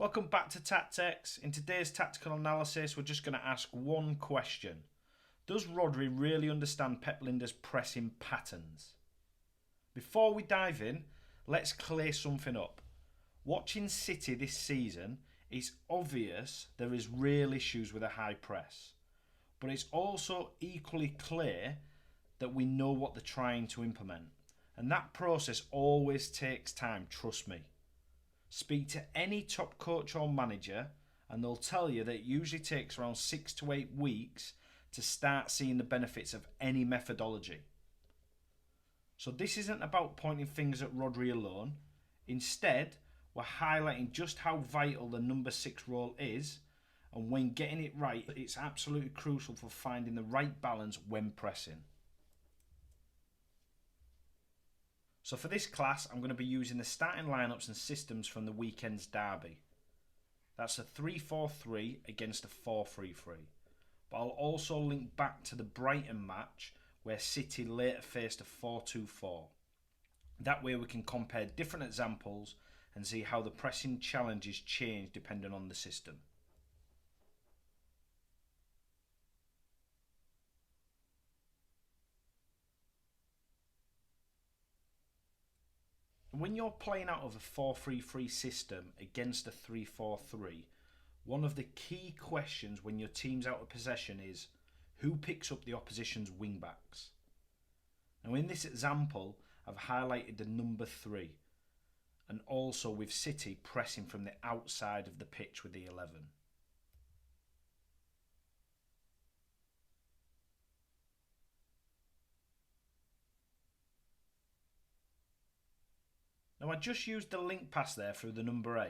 Welcome back to Tactics. In today's tactical analysis, we're just going to ask one question. Does Rodri really understand Pep Lijnders' pressing patterns? Before we dive in, let's clear something up. Watching City this season, it's obvious there is real issues with a high press. But it's also equally clear that we know what they're trying to implement. And that process always takes time, trust me. Speak to any top coach or manager and they'll tell you that it usually takes around 6 to 8 weeks to start seeing the benefits of any methodology. So this isn't about pointing fingers at Rodri alone. Instead, we're highlighting just how vital the number 6 role is, and when getting it right, it's absolutely crucial for finding the right balance when pressing. So for this class, I'm going to be using the starting lineups and systems from the weekend's derby. That's a 3-4-3 against a 4-3-3. But I'll also link back to the Brighton match where City later faced a 4-2-4. That way we can compare different examples and see how the pressing challenges change depending on the system. When you're playing out of a 4-3-3 system against a 3-4-3, one of the key questions when your team's out of possession is who picks up the opposition's wing backs. Now in this example, I've highlighted the number 3, and also with City pressing from the outside of the pitch with the 11. Now I just used the link pass there through the number 8,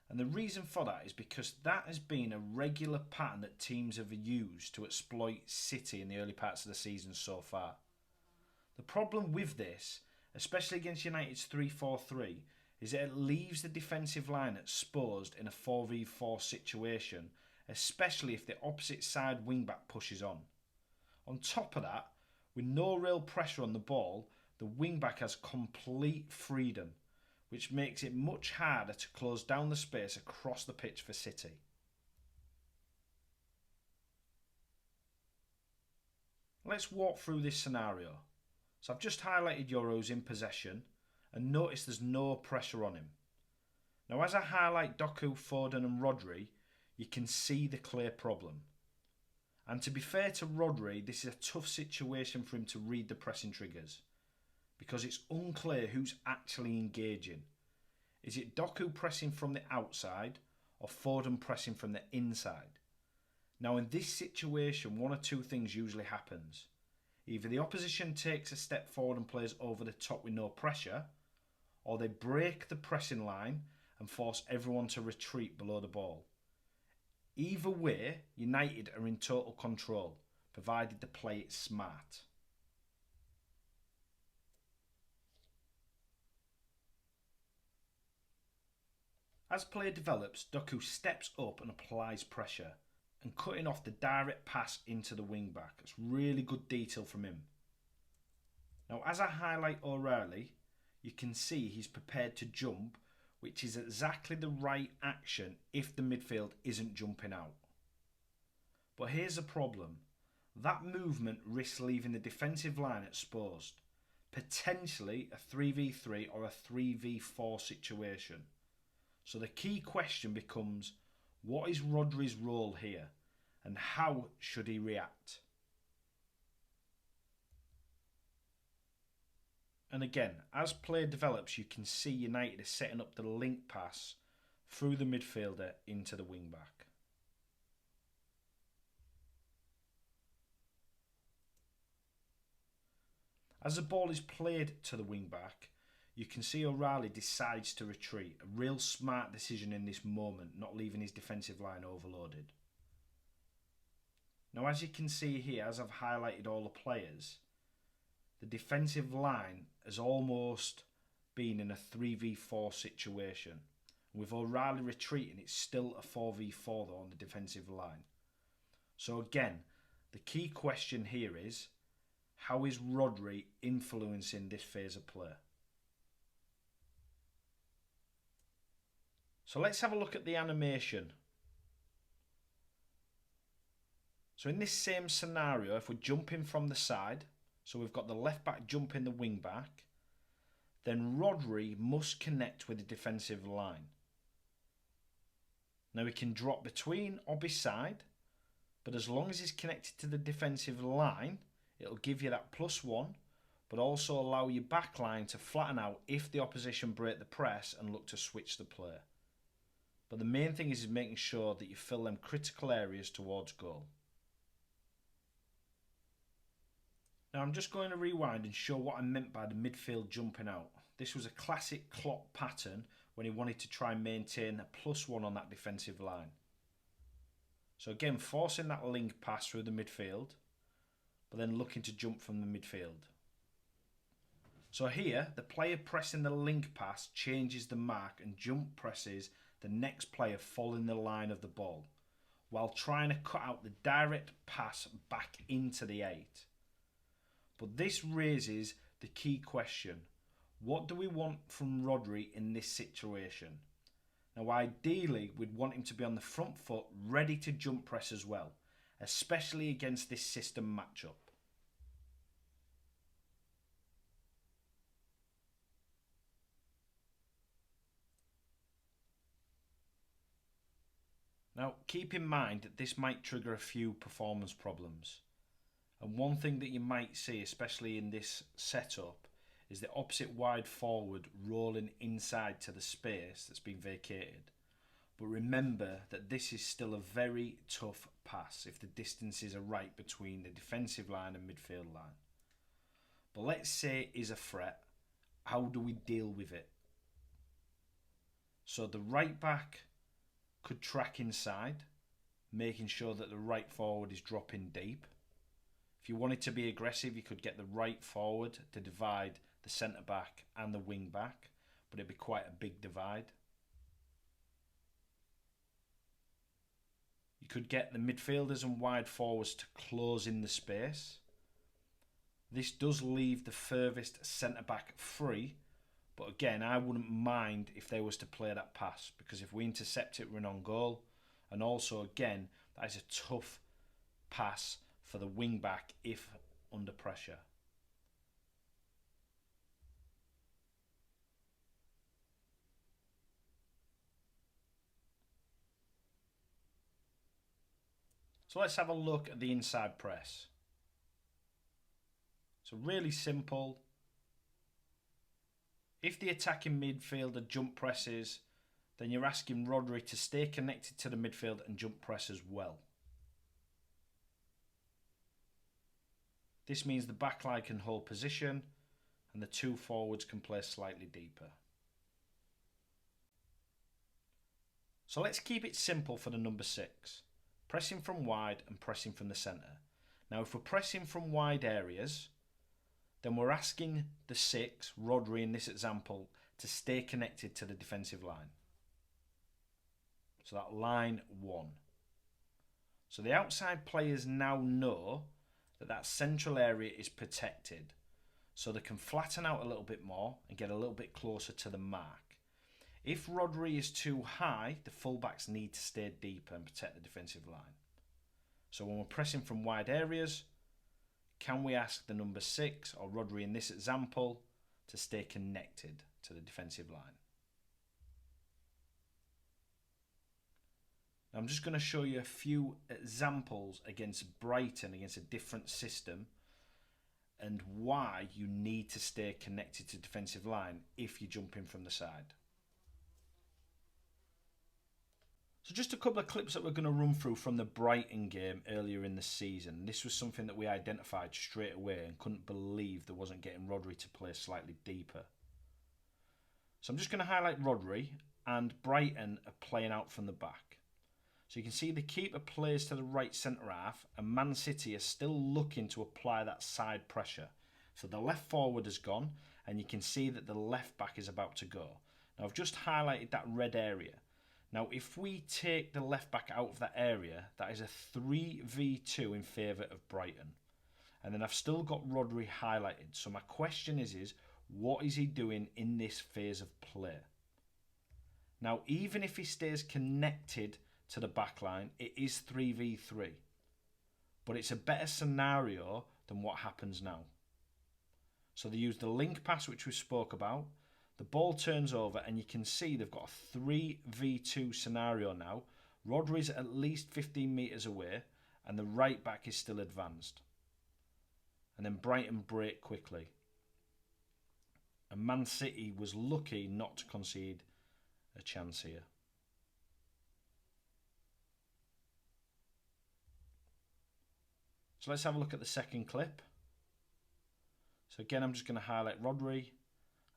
and the reason for that is because that has been a regular pattern that teams have used to exploit City in the early parts of the season so far. The problem with this, especially against United's 3-4-3, is that it leaves the defensive line exposed in a 4v4 situation, especially if the opposite side wing-back pushes on. On top of that, with no real pressure on the ball, the wing-back has complete freedom, which makes it much harder to close down the space across the pitch for City. Let's walk through this scenario. So I've just highlighted Euros in possession and notice there's no pressure on him. Now as I highlight Doku, Foden and Rodri, you can see the clear problem. And to be fair to Rodri, this is a tough situation for him to read the pressing triggers, because it's unclear who's actually engaging. Is it Doku pressing from the outside or Foden pressing from the inside? Now in this situation, one or two things usually happens. Either the opposition takes a step forward and plays over the top with no pressure, or they break the pressing line and force everyone to retreat below the ball. Either way, United are in total control, provided they play it smart. As play develops, Doku steps up and applies pressure, and cutting off the direct pass into the wing back. It's really good detail from him. Now as I highlight O'Reilly, you can see he's prepared to jump, which is exactly the right action if the midfield isn't jumping out. But here's the problem. That movement risks leaving the defensive line exposed, potentially a 3v3 or a 3v4 situation. So the key question becomes, what is Rodri's role here and how should he react? And again, as play develops, you can see United is setting up the link pass through the midfielder into the wing back. As the ball is played to the wing back, you can see O'Reilly decides to retreat. A real smart decision in this moment, not leaving his defensive line overloaded. Now as you can see here, as I've highlighted all the players, the defensive line has almost been in a 3v4 situation. With O'Reilly retreating, it's still a 4v4 though on the defensive line. So again, the key question here is, how is Rodri influencing this phase of play? So let's have a look at the animation. So in this same scenario, if we're jumping from the side, so we've got the left back jumping the wing back, then Rodri must connect with the defensive line. Now he can drop between or beside, but as long as he's connected to the defensive line, it'll give you that +1, but also allow your back line to flatten out if the opposition break the press and look to switch the play. But the main thing is making sure that you fill them critical areas towards goal. Now I'm just going to rewind and show what I meant by the midfield jumping out. This was a classic Klopp pattern when he wanted to try and maintain a +1 on that defensive line. So again, forcing that link pass through the midfield, but then looking to jump from the midfield. So here, the player pressing the link pass changes the mark and jump presses the next player following the line of the ball, while trying to cut out the direct pass back into the 8. But this raises the key question. What do we want from Rodri in this situation? Now ideally, we'd want him to be on the front foot, ready to jump press as well, especially against this system matchup. Now, keep in mind that this might trigger a few performance problems. And one thing that you might see, especially in this setup, is the opposite wide forward rolling inside to the space that's been vacated. But remember that this is still a very tough pass if the distances are right between the defensive line and midfield line. But let's say it is a threat. How do we deal with it? So the right back could track inside, making sure that the right forward is dropping deep. If you wanted to be aggressive, you could get the right forward to divide the centre back and the wing back, but it'd be quite a big divide. You could get the midfielders and wide forwards to close in the space. This does leave the furthest centre back free, but again, I wouldn't mind if they was to play that pass, because if we intercept it, we're on goal. And also, again, that is a tough pass for the wing back if under pressure. So let's have a look at the inside press. So really simple. If the attacking midfielder jump presses, then you're asking Rodri to stay connected to the midfield and jump press as well. This means the backline can hold position and the two forwards can play slightly deeper. So let's keep it simple for the number 6. Pressing from wide and pressing from the centre. Now if we're pressing from wide areas, then we're asking the 6, Rodri in this example, to stay connected to the defensive line. So that line 1. So the outside players now know that that central area is protected. So they can flatten out a little bit more and get a little bit closer to the mark. If Rodri is too high, the fullbacks need to stay deeper and protect the defensive line. So when we're pressing from wide areas, can we ask the number 6, or Rodri in this example, to stay connected to the defensive line? Now I'm just going to show you a few examples against Brighton, against a different system, and why you need to stay connected to the defensive line if you're jumping from the side. So just a couple of clips that we're going to run through from the Brighton game earlier in the season. This was something that we identified straight away and couldn't believe there wasn't getting Rodri to play slightly deeper. So I'm just going to highlight Rodri, and Brighton are playing out from the back. So you can see the keeper plays to the right centre half, and Man City are still looking to apply that side pressure. So the left forward has gone, and you can see that the left back is about to go. Now I've just highlighted that red area. Now, if we take the left back out of that area, that is a 3v2 in favour of Brighton. And then I've still got Rodri highlighted. So my question is what is he doing in this phase of play? Now, even if he stays connected to the back line, it is 3v3. But it's a better scenario than what happens now. So they use the link pass, which we spoke about. The ball turns over, and you can see they've got a 3v2 scenario now. Rodri's at least 15 metres away, and the right back is still advanced. And then Brighton break quickly. And Man City was lucky not to concede a chance here. So let's have a look at the second clip. So again, I'm just going to highlight Rodri,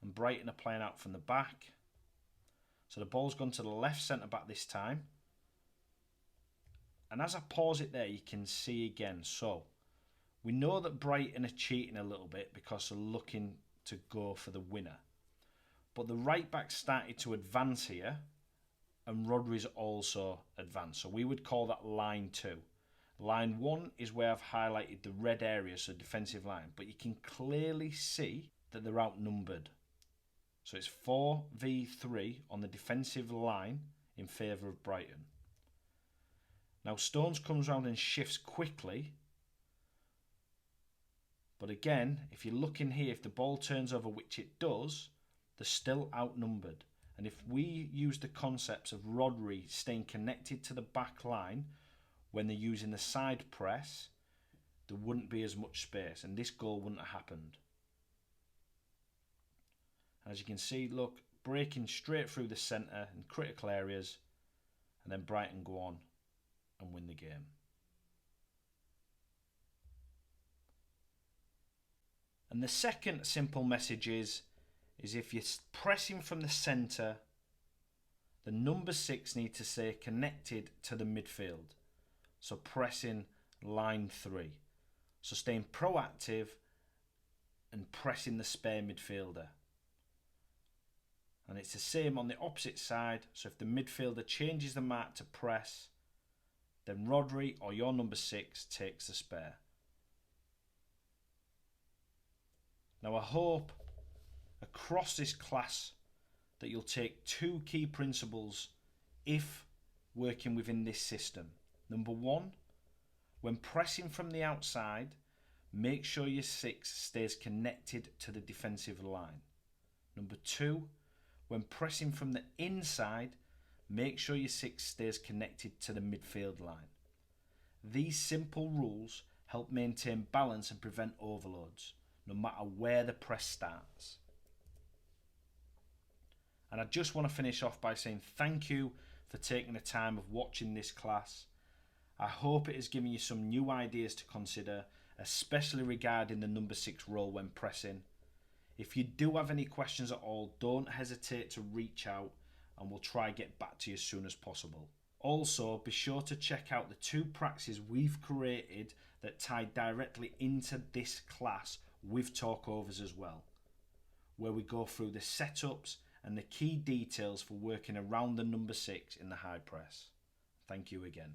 and Brighton are playing out from the back. So the ball's gone to the left centre back this time. And as I pause it there, you can see again. So we know that Brighton are cheating a little bit because they're looking to go for the winner. But the right back started to advance here, and Rodri's also advanced. So we would call that line 2. Line 1 is where I've highlighted the red area, so defensive line. But you can clearly see that they're outnumbered. So it's 4v3 on the defensive line in favour of Brighton. Now Stones comes round and shifts quickly. But again, if you look in here, if the ball turns over, which it does, they're still outnumbered. And if we use the concepts of Rodri staying connected to the back line when they're using the side press, there wouldn't be as much space, and this goal wouldn't have happened. As you can see, look, breaking straight through the centre in critical areas, and then Brighton go on and win the game. And the second simple message is if you're pressing from the centre, the number 6 needs to stay connected to the midfield. So pressing line 3. So staying proactive and pressing the spare midfielder. And it's the same on the opposite side. So if the midfielder changes the mark to press, then Rodri or your number 6 takes the spare. Now I hope across this class that you'll take 2 key principles if working within this system. Number 1, when pressing from the outside, make sure your 6 stays connected to the defensive line. Number 2, when pressing from the inside, make sure your 6 stays connected to the midfield line. These simple rules help maintain balance and prevent overloads, no matter where the press starts. And I just want to finish off by saying thank you for taking the time of watching this class. I hope it has given you some new ideas to consider, especially regarding the number 6 role when pressing. If you do have any questions at all, don't hesitate to reach out and we'll try and get back to you as soon as possible. Also, be sure to check out the 2 practices we've created that tie directly into this class with talkovers as well, where we go through the setups and the key details for working around the number 6 in the high press. Thank you again.